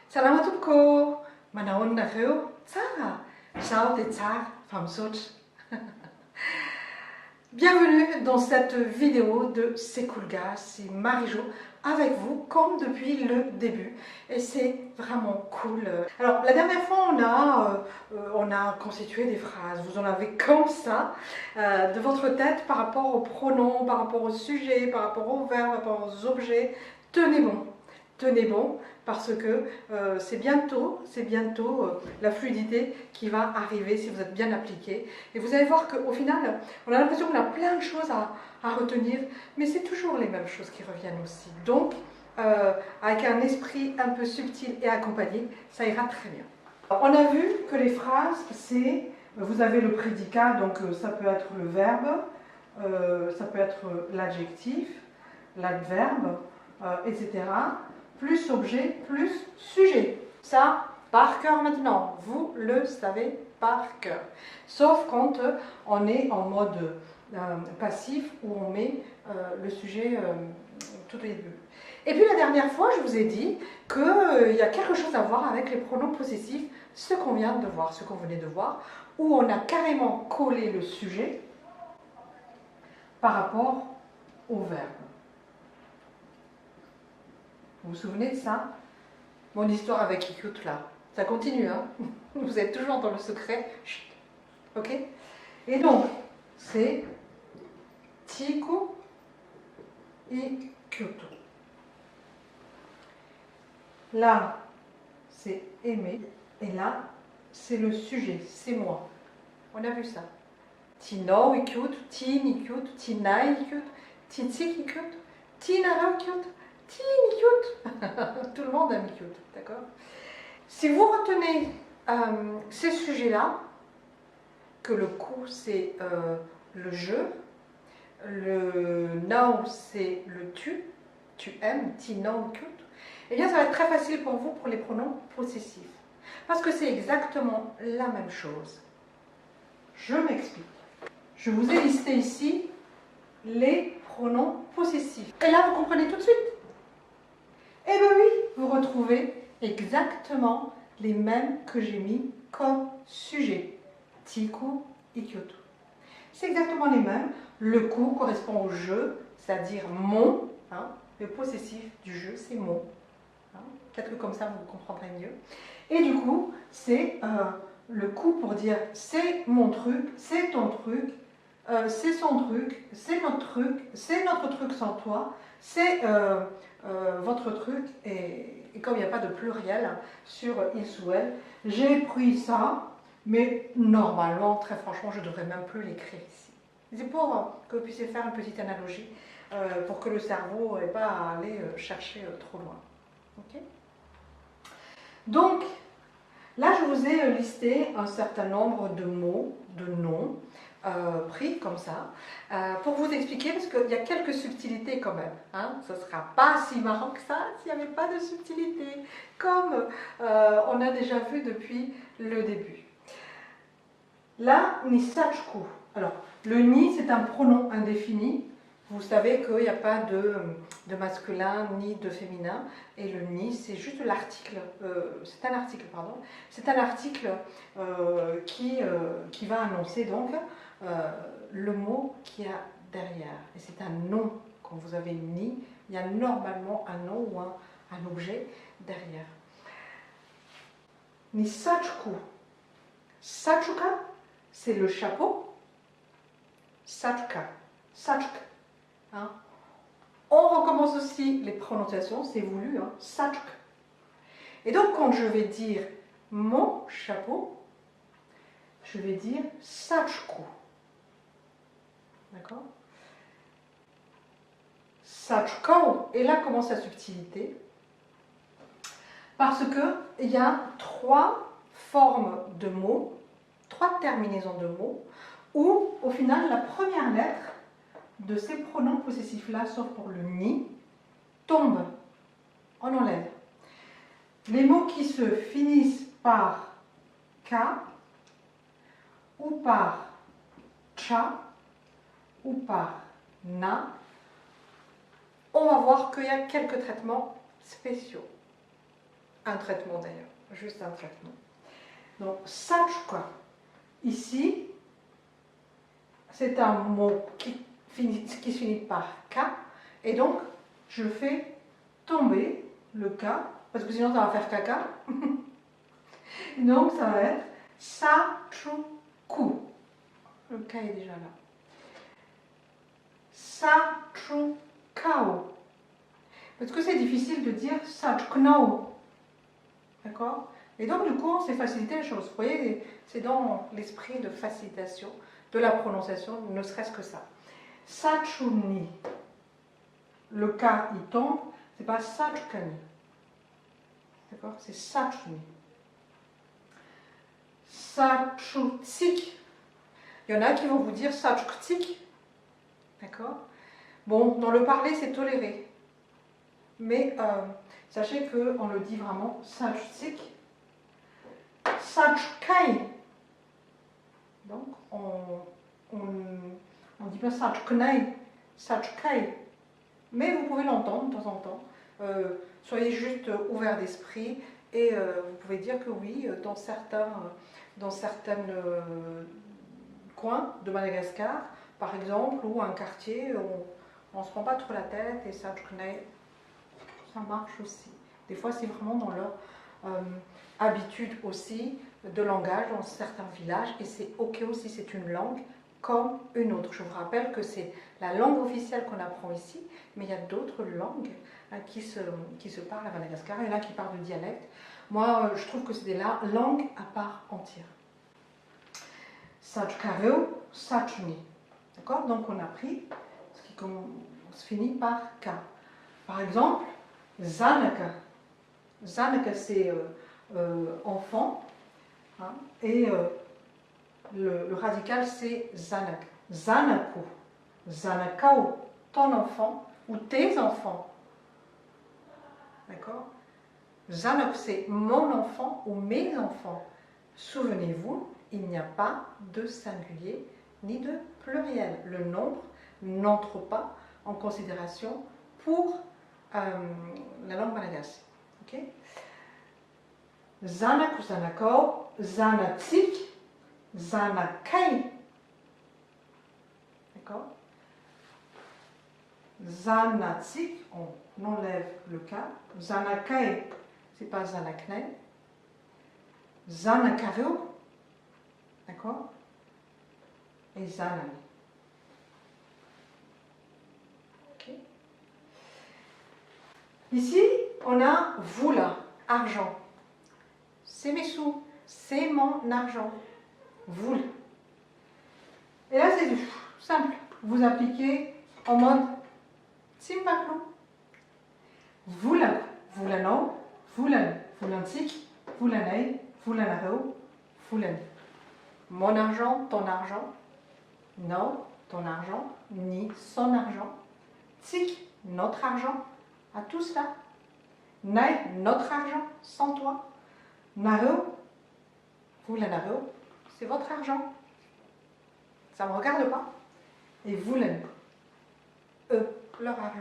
Salamatulko, manaon na reo, tsara, ciao des tsar, femme soch. Bienvenue dans cette vidéo de C'est cool gars, c'est Marie-Jo avec vous comme depuis le début et c'est vraiment cool. Alors la dernière fois on a constitué des phrases, vous en avez comme ça de votre tête par rapport aux pronoms, par rapport au sujet, par rapport aux verbes, par rapport aux objets. Tenez bon parce que c'est bientôt la fluidité qui va arriver si vous êtes bien appliqué. Et vous allez voir qu'au final, on a l'impression qu'on a plein de choses à retenir, mais c'est toujours les mêmes choses qui reviennent aussi. Donc, avec un esprit un peu subtil et accompagné, ça ira très bien. On a vu que les phrases, c'est, vous avez le prédicat, donc ça peut être le verbe, ça peut être l'adjectif, l'adverbe, etc. Plus objet, plus sujet. Ça, par cœur maintenant, vous le savez par cœur. Sauf quand on est en mode passif où on met le sujet tout au début. Et puis la dernière fois, je vous ai dit qu'il y a quelque chose à voir avec les pronoms possessifs, ce qu'on vient de voir, ce qu'on venait de voir, où on a carrément collé le sujet par rapport au verbe. Vous vous souvenez de ça? Mon histoire avec Ikut là, ça continue, hein? Vous êtes toujours dans le secret. Chut. Ok? Et donc, c'est Tiku Ikut. Là, c'est aimer. Et là, c'est le sujet, c'est moi. On a vu ça. Tino Ikut, Tin Ikut, Tina Ikut, Titsik Ikut, Tinara Ikut. Tout le monde aime cute, d'accord? Si vous retenez ces sujets-là, que le coup c'est le je, le now c'est le tu aimes, tu know cute, eh bien ça va être très facile pour vous pour les pronoms possessifs. Parce que c'est exactement la même chose. Je m'explique. Je vous ai listé ici les pronoms possessifs. Et là, vous comprenez tout de suite. Eh bien oui, vous retrouvez exactement les mêmes que j'ai mis comme sujet. Tiku, ikyoto. C'est exactement les mêmes. Le ku correspond au je, c'est-à-dire mon. Hein, le possessif du je, c'est mon. Hein, peut-être que comme ça, vous comprendrez mieux. Et du coup, c'est le ku pour dire c'est mon truc, c'est ton truc, c'est son truc, c'est notre truc sans toi, c'est votre truc, et comme il n'y a pas de pluriel sur il ou elle, j'ai pris ça, mais normalement, très franchement, je ne devrais même plus l'écrire ici. C'est pour que vous puissiez faire une petite analogie, pour que le cerveau n'ait pas à aller chercher trop loin. Okay. Donc, là, je vous ai listé un certain nombre de mots, de noms, pris comme ça, pour vous expliquer, parce qu'il y a quelques subtilités quand même. Hein, ce ne sera pas si marrant que ça s'il n'y avait pas de subtilité, comme on a déjà vu depuis le début. Là, nisachku. Alors, le ni, c'est un pronom indéfini. Vous savez qu'il n'y a pas de masculin ni de féminin. Et le ni, c'est juste l'article. C'est un article, pardon. C'est un article qui va annoncer donc le mot qu'il y a derrière. Et c'est un nom. Quand vous avez ni, il y a normalement un nom ou un objet derrière. Nisachku. Sachuka, c'est le chapeau. Sachka. Sachka. Hein. On recommence aussi les prononciations, c'est voulu, hein. Sachka. Et donc, quand je vais dire mon chapeau, je vais dire sachku. D'accord? Sachko. Et là commence la subtilité. Parce qu'il y a trois formes de mots, trois terminaisons de mots, où au final la première lettre de ces pronoms possessifs-là, sauf pour le ni, tombe. On enlève. Les mots qui se finissent par ka, ou par cha, ou par na, on va voir qu'il y a quelques traitements spéciaux. un traitement d'ailleurs, juste un traitement. Donc, sachka, ici, c'est un mot qui se finit par K, et donc je fais tomber le K, parce que sinon ça va faire caca. Donc ça va être Sachuku. Le K est déjà là. Sachukao. Parce que c'est difficile de dire Sachuknao. D'accord? Et donc, du coup, on s'est facilité les choses. Vous voyez, c'est dans l'esprit de facilitation de la prononciation, ne serait-ce que ça. Sachuni. Le K, il tombe, c'est pas Sachukani. D'accord? C'est Sachuni. Sachutsik. Il y en a qui vont vous dire Sachuktik. D'accord? Bon, dans le parler, c'est toléré. Mais sachez qu'on le dit vraiment Sachutsik. Sachukai. Donc, on ne dit pas Sachuknai, Sachukai. Mais vous pouvez l'entendre de temps en temps. Soyez juste ouverts d'esprit et vous pouvez dire que oui, dans certains coins de Madagascar, par exemple, ou un quartier, on ne se prend pas trop la tête et ça marche aussi. Des fois, c'est vraiment dans leur habitude aussi de langage dans certains villages et c'est ok aussi, c'est une langue comme une autre. Je vous rappelle que c'est la langue officielle qu'on apprend ici, mais il y a d'autres langues qui se parlent à Madagascar. Il y en a qui parlent de dialecte. Moi, je trouve que c'est des langues à part entière. Sachkareo, Sachuni. D'accord? Donc on a pris ce qui se finit par K. Par exemple, Zanaka. Zanaka, c'est enfant. Hein, et le radical, c'est Zanak. Zanaku. Zanakao, ton enfant ou tes enfants. D'accord? Zanak, c'est mon enfant ou mes enfants. Souvenez-vous, il n'y a pas de singulier ni de pluriel. Le nombre n'entre pas en considération pour la langue malagasy. Okay? Zanak ou Zanakao, Zanatsik, Zanakai. D'accord? Zanatsik, on enlève le K. Zanakai, c'est pas Zanaknei. Zanakareo, d'accord? Et Zanani. Okay. Ici, on a Vula, argent. C'est mes sous, c'est mon argent. Voul. Et là, c'est simple. Vous appliquez en mode Simpaklo. Vula, Vulano, Vulan, Vulantik, Vulanei, Vulanareo, Vulan. Mon argent, ton argent. No, ton argent. Ni, son argent. Tik, notre argent. À tout cela. Nai, notre argent, sans toi. Nareo, Vulanareo, c'est votre argent. Ça ne me regarde pas. Et Vulan, eux, leur argent.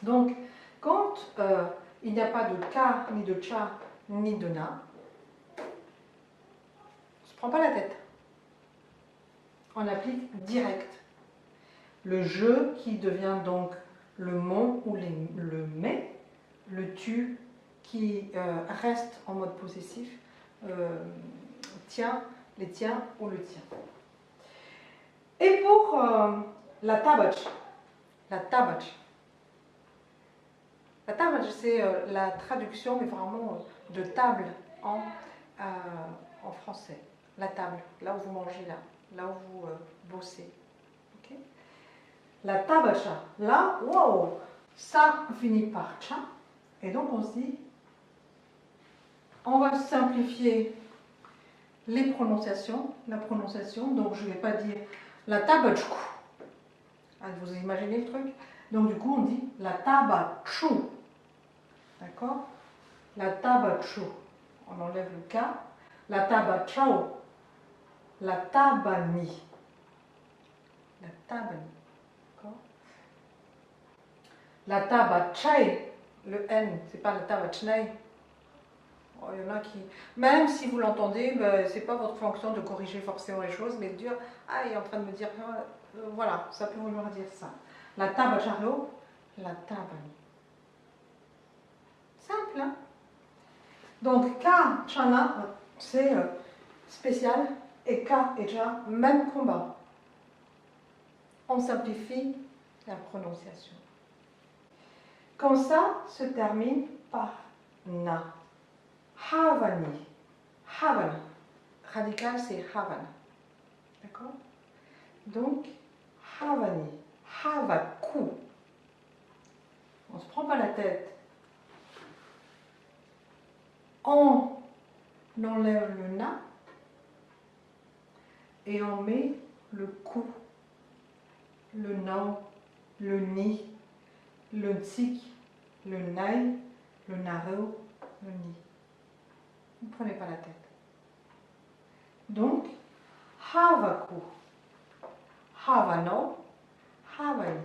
Donc, quand il n'y a pas de K, ni de Cha, ni de Na, on ne se prend pas la tête. On applique direct. Le je qui devient donc le mon ou le mais, le tu qui reste en mode possessif, tient, les tiens ou le tien. Et pour la tabach, la tabach, c'est la traduction, mais vraiment de table en français. La table, là où vous mangez, là où vous bossez. Okay? La tabacha, là, wow, ça finit par cha. Et donc on se dit, on va simplifier les prononciations, la prononciation. Donc je ne vais pas dire la tabachku. Vous imaginez le truc? Donc du coup on dit la tabachu. D'accord? La tabachu. On enlève le K. La tabachao. La tabani. La tabani. D'accord? La tabachai. Le N, c'est pas le tabachnei. Oh, il y en a qui, même si vous l'entendez, ben, c'est pas votre fonction de corriger forcément les choses, mais de dire, ah, il est en train de me dire, voilà, ça peut vouloir dire ça. La tabacharo, la tabani. Simple, hein? Donc, K, chana, c'est spécial, et K et Cha, même combat. On simplifie la prononciation. Comme ça se termine par na. Havani. Havana. Radical, c'est Havana. D'accord? Donc, Havani. Havaku. On ne se prend pas la tête. On enlève le na et on met le ku, le no, le ni, le tsik, le nai, le nareo, le ni. Vous ne prenez pas la tête. Donc, havaku, havano, havani,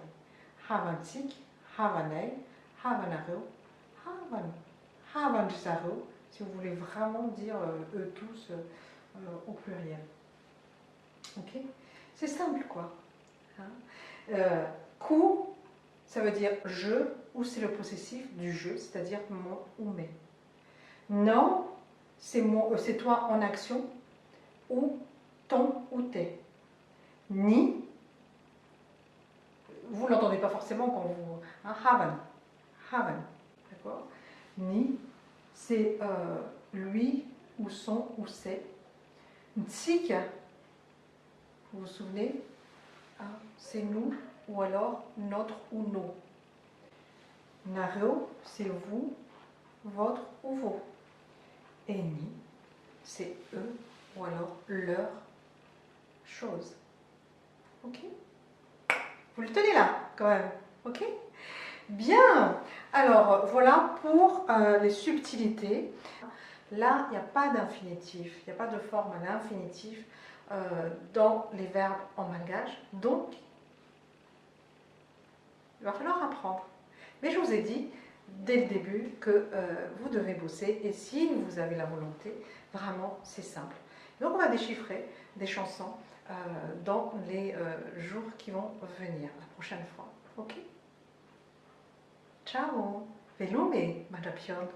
havantsik, havanai, havanareo, havan, havanzaro, si vous voulez vraiment dire eux tous au pluriel. Ok? C'est simple, quoi. Hein? Ku, ça veut dire je, ou c'est le possessif du je, c'est-à-dire mon ou mes. Non, c'est toi en action, ou ton ou tes. Ni, vous ne l'entendez pas forcément quand vous... Hein, havan, d'accord? Ni, c'est lui, ou son, ou c'est. Tsik, vous vous souvenez? Hein, c'est nous, ou alors notre ou nos. Nareo, c'est vous, votre ou vos. Et ni, c'est eux, ou alors leur chose. Ok? Vous le tenez là, quand même. Ok? Bien. Alors, voilà pour les subtilités. Là, il n'y a pas d'infinitif, il n'y a pas de forme à l'infinitif dans les verbes en malgache. Donc, il va falloir apprendre. Mais je vous ai dit dès le début que vous devez bosser et si vous avez la volonté, vraiment, c'est simple. Donc, on va déchiffrer des chansons dans les jours qui vont venir, la prochaine fois. Ok? Ciao! Velume, Madapion!